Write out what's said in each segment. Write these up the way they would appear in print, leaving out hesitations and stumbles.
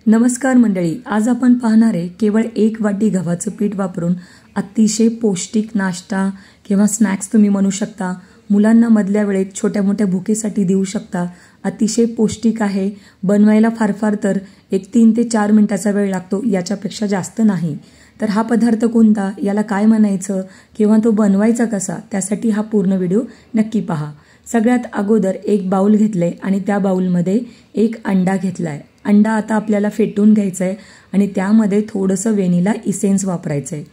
नमस्कार मंडळी, आज आपण पाहणार आहे केवळ 1 वाटी गव्हाचं पीठ वापरून अतिशय पौष्टिक नाश्ता किंवा स्नॅक्स तुम्ही म्हणू शकता। मुलांना मधल्या वेळेत छोट्या मोठ्या भुकेसाठी देऊ शकता। अतिशय पौष्टिक आहे। बनवायला फार तर 3 ते 4 मिनिटाचा वेळ लागतो, याच्यापेक्षा जास्त नाही। तर हा पदार्थ कोणता, याला काय म्हणायचं किंवा तो बनवायचा कसा, त्यासाठी हा पूर्ण व्हिडिओ नक्की पहा। सगळ्यात अगोदर एक बाउल घेतले आणि त्या बाउलमध्ये एक अंडा घेतलाय। अंडा आता आपल्याला फेटून घ्यायचा आहे आणि त्यामध्ये थोडंसं व्हॅनिला इसेन्स वापरायचं आहे।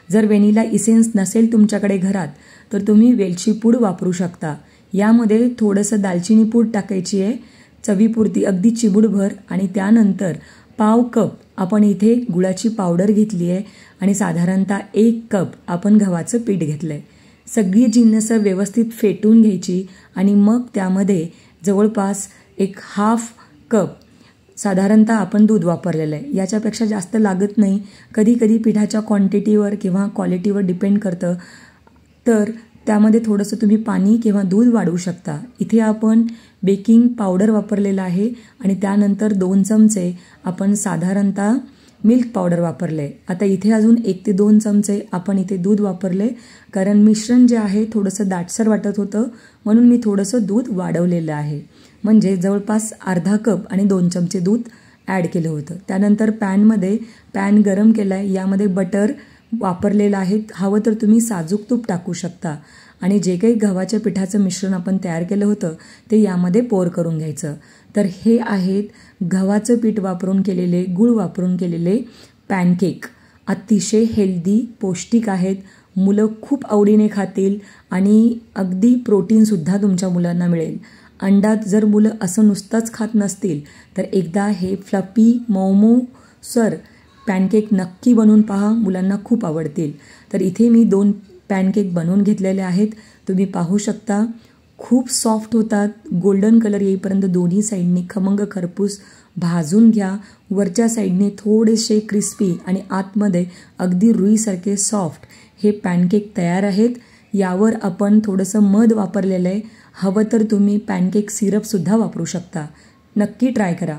जर व्हॅनिला इसेन्स नसेल तुमच्याकडे घरात तर तुम्ही वेलची पूड वापरू शकता। यामध्ये थोडंसं दालचिनी पूड टाकायची आहे, चवीपुरती अगदी चिमूटभर, आणि त्यानंतर पाव कप आपण इथे गुळाची पावडर घेतली आहे आणि साधारणतः 1 कप आपण गव्हाचं पीठ घेतलंय। सगळी जिन्नस व्यवस्थित फेटून घ्यायची आणि मग त्यामध्ये जवळपास एक हाफ कप साधारणतः आपण दूध वापरलेलं आहे। याच्यापेक्षा जास्त लागत नाही। कधी कधी पिठाच्या क्वांटिटीवर किंवा क्वालिटीवर डिपेंड करतं, तर त्यामध्ये थोडंसं तुम्ही पाणी किंवा दूध वाढवू शकता। इथे आपण बेकिंग पावडर वापरलेलं आहे आणि त्यानंतर 2 चमचे आपण साधारणतः मिल्क पावडर वापरले। आता इथे अजून 1 ते 2 चमचे आपण इथे दूध वापरले, कारण मिश्रण जे आहे थोडंसं दाटसर वाटत होतं, म्हणून मी थोडंसं दूध वाढवलेलं आहे। म्हणजे जवळपास अर्धा कप आणि 2 चमचे दूध ॲड केलं होतं। त्यानंतर पॅन गरम केला आहे, यामध्ये बटर वापरलेलं आहे। हवं तर तुम्ही साजूक तूप टाकू शकता आणि जे काही गव्हाच्या पिठाचं मिश्रण आपण तयार केलं होतं ते यामध्ये पोर करून घ्यायचं। तर हे आहेत गव्हाचं पीठ वापरून केलेले, गूळ वापरून केलेले पॅनकेक। अतिशय हेल्दी, पौष्टिक आहेत। मुलं खूप आवडीने खातील आणि अगदी प्रोटीनसुद्धा तुमच्या मुलांना मिळेल। अंडा जर मुलं असं नुसतंच खात नसतील तर एकदा हे फ्लफी मऊ सर पॅनकेक नक्की बनवून पहा, मुलांना खूप आवडतील। तर इथे मी 2 पॅनकेक बनवून घेतलेले आहेत, तुम्ही पाहू शकता। खूप सॉफ्ट होतात। गोल्डन कलर येईपर्यंत दोन्ही साईडनी खमंग खरपूस भाजून घ्या। वरच्या साईडने थोडेसे क्रिस्पी आणि आतमध्ये अगदी रुईसारखे सॉफ्ट हे पॅनकेक तयार आहेत। यावर आपण थोडंसं मध वापरलेलं आहे। हवं तर तुम्ही पॅनकेक सिरपसुद्धा वापरू शकता। नक्की ट्राय करा।